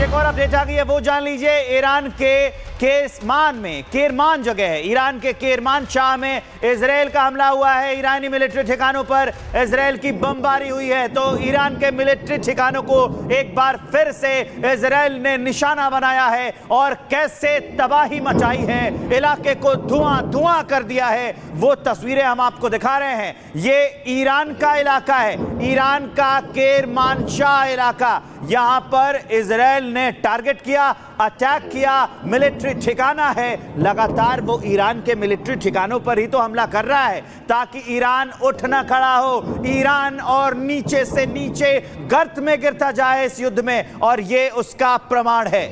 एक और अपडेट आ गई है, वो जान लीजिए। ईरान के केरमान जगह है, ईरान के केरमान शाह में इजराइल का हमला हुआ है। ईरानी मिलिट्री ठिकानों पर इजराइल की बमबारी हुई है। तो ईरान के मिलिट्री ठिकानों को एक बार फिर से इजराइल ने निशाना बनाया है और कैसे तबाही मचाई है, इलाके को धुआं धुआं कर दिया है, वो तस्वीरें हम आपको दिखा रहे हैं। ये ईरान का इलाका है, ईरान का केरमान शाह इलाका। यहां पर इजराइल ने टारगेट किया, अटैक किया, मिलिट्री ठिकाना है। लगातार वो ईरान के मिलिट्री ठिकानों पर ही तो हमला कर रहा है ताकि ईरान उठ ना खड़ा हो, ईरान और नीचे से नीचे गर्त में गिरता जाए इस युद्ध में, और ये उसका प्रमाण है।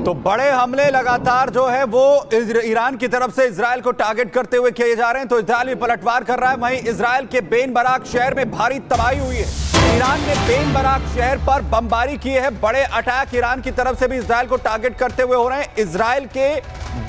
तो बड़े हमले लगातार जो है वो ईरान की तरफ से इजराइल को टारगेट करते हुए किए जा रहे हैं। तो इजराइल भी पलटवार कर रहा है। वहीं इजराइल के बेन बराक शहर में भारी तबाही हुई है। ईरान ने बेन बराक शहर पर बमबारी की है। बड़े अटैक ईरान की तरफ से भी इजराइल को टारगेट करते हुए हो रहे हैं। इजराइल के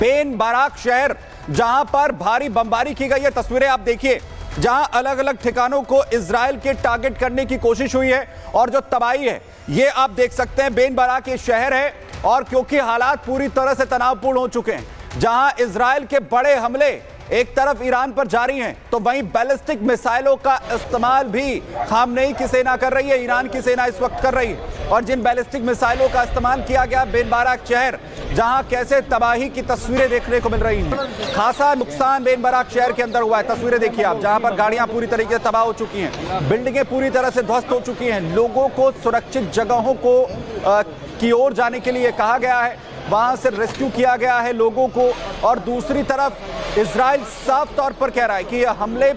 बेन बराक शहर जहां पर भारी बमबारी की गई है, तस्वीरें आप देखिए, जहां अलग अलग ठिकानों को इजराइल के टारगेट करने की कोशिश हुई है। और जो तबाही है ये आप देख सकते हैं। बेन बराक ये शहर है और क्योंकि हालात पूरी तरह से तनावपूर्ण हो चुके हैं, जहां इजराइल के बड़े हमले एक तरफ ईरान पर जारी हैं, तो वहीं बैलिस्टिक मिसाइलों का इस्तेमाल भी खामनेई की सेना कर रही है, ईरान की सेना इस वक्त कर रही है। और जिन बैलिस्टिक मिसाइलों का इस्तेमाल किया गया बेन बराक शहर, जहां कैसे तबाही की तस्वीरें देखने को मिल रही हैं। खासा नुकसान बेन बराक शहर के अंदर हुआ है। तस्वीरें देखिए आप, जहां पर गाड़ियां पूरी तरीके से तबाह हो चुकी हैं, बिल्डिंगें पूरी तरह से ध्वस्त हो चुकी हैं। लोगों को सुरक्षित जगहों को की ओर जाने के लिए कहा गया है, वहां से रेस्क्यू किया गया है लोगों को। और दूसरी तरफ इजराइल साफ तौर पर कह रहा है कि ये हमले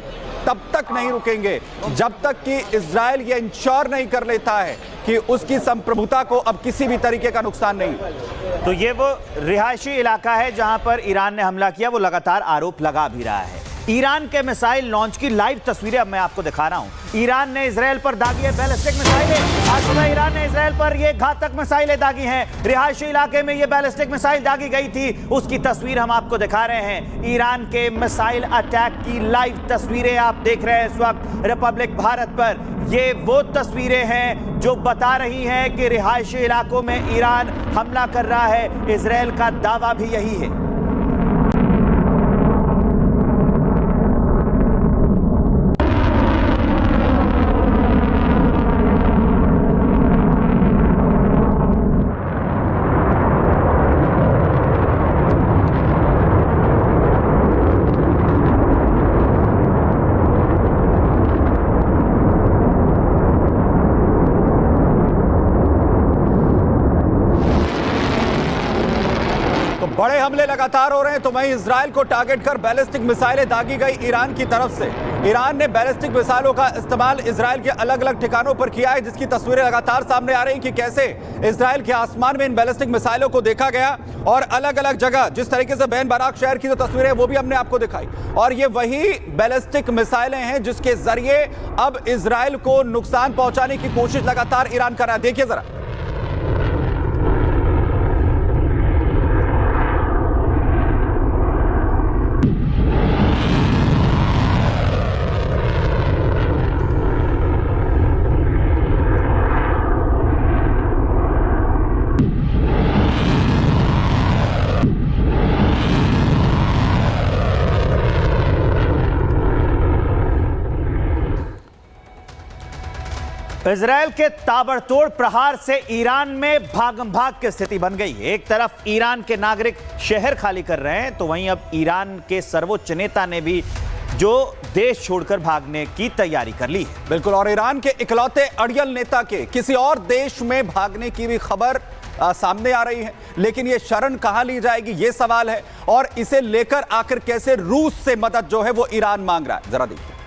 तब तक नहीं रुकेंगे जब तक कि इजराइल ये इंश्योर नहीं कर लेता है कि उसकी संप्रभुता को अब किसी भी तरीके का नुकसान नहीं। तो ये वो रिहायशी इलाका है जहां पर ईरान ने हमला किया, वो लगातार आरोप लगा भी रहा है। ईरान के मिसाइल लॉन्च की लाइव तस्वीरें अब मैं आपको दिखा रहा हूं। ईरान ने इजराइल पर दागी है बैलिस्टिक मिसाइलें। आज सुबह ईरान ने इजराइल पर ये घातक मिसाइलें दागी हैं। रिहायशी इलाके में ये बैलिस्टिक मिसाइल दागी गई थी, उसकी तस्वीर हम आपको दिखा रहे हैं। ईरान के मिसाइल अटैक की लाइव तस्वीरें आप देख रहे हैं इस वक्त रिपब्लिक भारत पर। ये वो तस्वीरें हैं जो बता रही हैं कि रिहायशी इलाकों में ईरान हमला कर रहा है। इजराइल का दावा भी यही है। बड़े हमले लगातार हो रहे हैं। तो वहीं इजराइल को टारगेट कर बैलिस्टिक मिसाइलें दागी गई ईरान की तरफ से। ईरान ने बैलिस्टिक मिसाइलों का इस्तेमाल इजराइल के अलग अलग ठिकानों पर किया है, जिसकी तस्वीरें लगातार सामने आ रही हैं कि कैसे इजराइल के आसमान में इन बैलिस्टिक मिसाइलों को देखा गया। और अलग अलग जगह जिस तरीके से बेन बराक शहर की जो तस्वीरें वो भी हमने आपको दिखाई। और ये वही बैलिस्टिक मिसाइलें हैं जिसके जरिए अब इजराइल को नुकसान पहुंचाने की कोशिश लगातार ईरान कर रहा है। देखिए जरा, इजराइल के ताबड़तोड़ प्रहार से ईरान में भागम भाग की स्थिति बन गई। एक तरफ ईरान के नागरिक शहर खाली कर रहे हैं, तो वहीं अब ईरान के सर्वोच्च नेता ने भी जो देश छोड़कर भागने की तैयारी कर ली है। बिल्कुल। और ईरान के इकलौते अड़ियल नेता के किसी और देश में भागने की भी खबर सामने आ रही है। लेकिन ये शरण कहां ली जाएगी, ये सवाल है। और इसे लेकर आखिर कैसे रूस से मदद जो है वो ईरान मांग रहा है, जरा देखिए।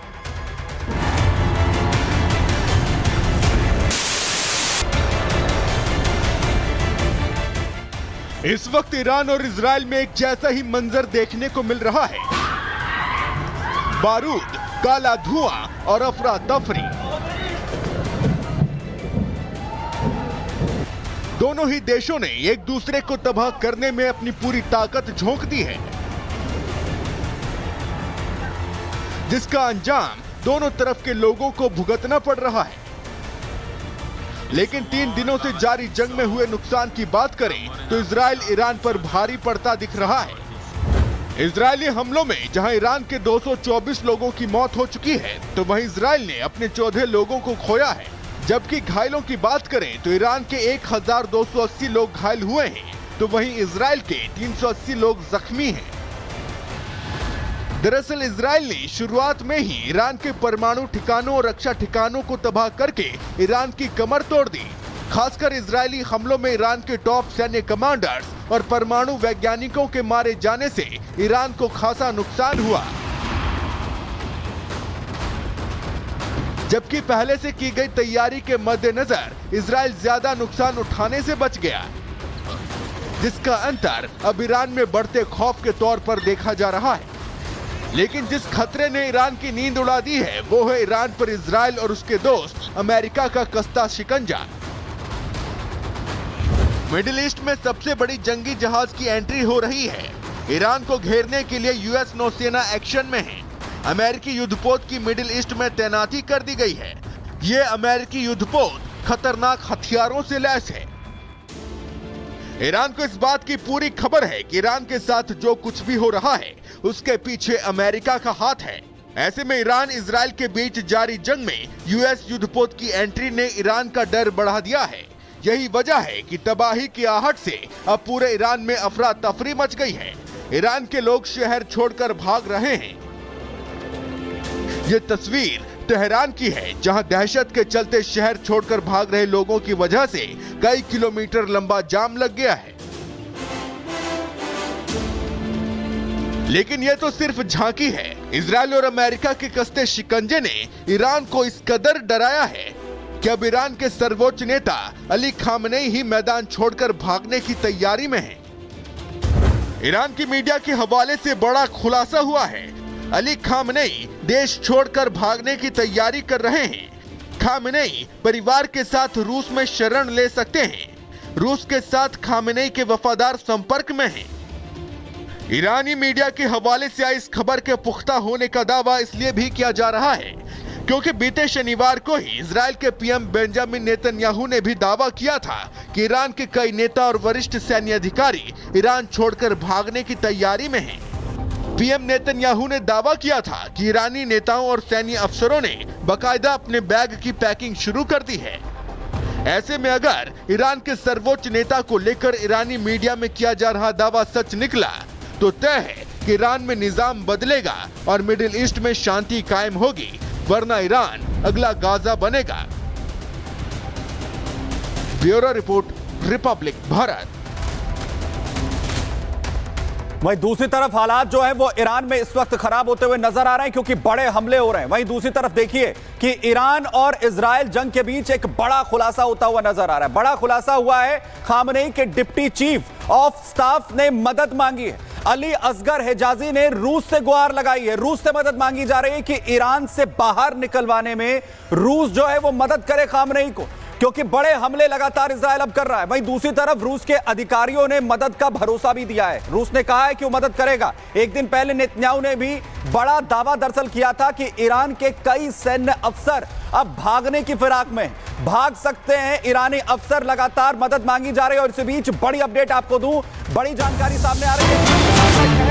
इस वक्त ईरान और इजराइल में एक जैसा ही मंजर देखने को मिल रहा है। बारूद, काला धुआं और अफरा तफरी। दोनों ही देशों ने एक दूसरे को तबाह करने में अपनी पूरी ताकत झोंक दी है, जिसका अंजाम दोनों तरफ के लोगों को भुगतना पड़ रहा है। लेकिन 3 दिनों से जारी जंग में हुए नुकसान की बात करें तो इजराइल ईरान पर भारी पड़ता दिख रहा है। इजरायली हमलों में जहां ईरान के 224 लोगों की मौत हो चुकी है, तो वहीं इजराइल ने अपने 14 लोगों को खोया है। जबकि घायलों की बात करें तो ईरान के 1280 लोग घायल हुए हैं, तो वहीं इजराइल के 380 लोग जख्मी हैं। दरअसल इजराइल ने शुरुआत में ही ईरान के परमाणु ठिकानों और रक्षा ठिकानों को तबाह करके ईरान की कमर तोड़ दी। खासकर इजरायली हमलों में ईरान के टॉप सैन्य कमांडर्स और परमाणु वैज्ञानिकों के मारे जाने से ईरान को खासा नुकसान हुआ। जबकि पहले से की गई तैयारी के मद्देनजर इजराइल ज्यादा नुकसान उठाने से बच गया, जिसका अंतर अब ईरान में बढ़ते खौफ के तौर पर देखा जा रहा है। लेकिन जिस खतरे ने ईरान की नींद उड़ा दी है, वो है ईरान पर इजराइल और उसके दोस्त अमेरिका का कसता शिकंजा। मिडिल ईस्ट में सबसे बड़ी जंगी जहाज की एंट्री हो रही है। ईरान को घेरने के लिए यूएस नौसेना एक्शन में है। अमेरिकी युद्धपोत की मिडिल ईस्ट में तैनाती कर दी गई है। ये अमेरिकी युद्धपोत खतरनाक हथियारों से लैस है। ईरान को इस बात की पूरी खबर है कि ईरान के साथ जो कुछ भी हो रहा है उसके पीछे अमेरिका का हाथ है। ऐसे में ईरान इजराइल के बीच जारी जंग में यूएस युद्धपोत की एंट्री ने ईरान का डर बढ़ा दिया है। यही वजह है कि तबाही की आहट से अब पूरे ईरान में अफरा तफरी मच गई है। ईरान के लोग शहर छोड़कर भाग रहे हैं। ये तस्वीर तेहरान की है, जहां दहशत के चलते शहर छोड़कर भाग रहे लोगों की वजह से कई किलोमीटर लंबा जाम लग गया है। लेकिन यह तो सिर्फ झांकी है। इजराइल और अमेरिका के कसते शिकंजे ने ईरान को इस कदर डराया है कि अब ईरान के सर्वोच्च नेता अली खामनेई ही मैदान छोड़कर भागने की तैयारी में हैं। ईरान की मीडिया के हवाले से बड़ा खुलासा हुआ है। अली खामनेई देश छोड़कर भागने की तैयारी कर रहे हैं। खामनेई परिवार के साथ रूस में शरण ले सकते हैं। रूस के साथ खामनेई के वफादार संपर्क में हैं। ईरानी मीडिया के हवाले से आई इस खबर के पुख्ता होने का दावा इसलिए भी किया जा रहा है क्योंकि बीते शनिवार को ही इजराइल के पीएम बेंजामिन नेतन्याहू ने भी दावा किया था कि ईरान के कई नेता और वरिष्ठ सैन्य अधिकारी ईरान छोड़कर भागने की तैयारी में हैं। पीएम नेतन्याहू ने दावा किया था कि ईरानी नेताओं और सैन्य अफसरों ने बाकायदा अपने बैग की पैकिंग शुरू कर दी है। ऐसे में अगर ईरान के सर्वोच्च नेता को लेकर ईरानी मीडिया में किया जा रहा दावा सच निकला तो तय है कि ईरान में निजाम बदलेगा और मिडिल ईस्ट में शांति कायम होगी, वरना ईरान अगला गाजा बनेगा। Bureau report, Republic Bharat. वहीं दूसरी तरफ हालात जो है वो ईरान में इस वक्त खराब होते हुए नजर आ रहे हैं क्योंकि बड़े हमले हो रहे हैं। वहीं दूसरी तरफ देखिए कि ईरान और इजराइल जंग के बीच एक बड़ा खुलासा होता हुआ नजर आ रहा है। बड़ा खुलासा हुआ है, खामनेई के डिप्टी चीफ ऑफ स्टाफ ने मदद मांगी है। अली असगर हिजाजी ने रूस से गुहार लगाई है। रूस से मदद मांगी जा रही है कि ईरान से बाहर निकलवाने में रूस जो है वो मदद करे खामनेई को, क्योंकि बड़े हमले लगातार इजराइल अब कर रहा है। वहीं दूसरी तरफ रूस के अधिकारियों ने मदद का भरोसा भी दिया है। रूस ने कहा है कि वो मदद करेगा। एक दिन पहले नेतन्याहू ने भी बड़ा दावा दरअसल किया था कि ईरान के कई सैन्य अफसर अब भागने की फिराक में भाग सकते हैं। ईरानी अफसर लगातार मदद मांगी जा रही है और इसी बीच बड़ी अपडेट आपको दूं, बड़ी जानकारी सामने आ रही है।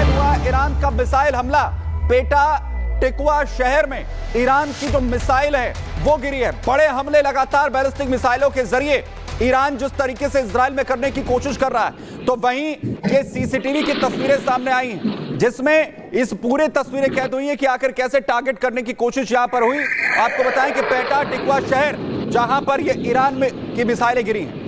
हुआ ईरान का मिसाइल हमला, पेटा टिकवा शहर में ईरान की जो मिसाइल है वो गिरी है। बड़े हमले लगातार बैलिस्टिक मिसाइलों के जरिए ईरान जिस तरीके से इजराइल में करने की कोशिश कर रहा है, तो वहीं ये सीसीटीवी की तस्वीरें सामने आई हैं जिसमें इस पूरे तस्वीरें कैद हुई हैं कि आखिर कैसे टारगेट करने की कोशिश यहां पर हुई। आपको बताएं कि पेटा टिकवा शहर जहां पर ये ईरान में की मिसाइलें गिरी हैं।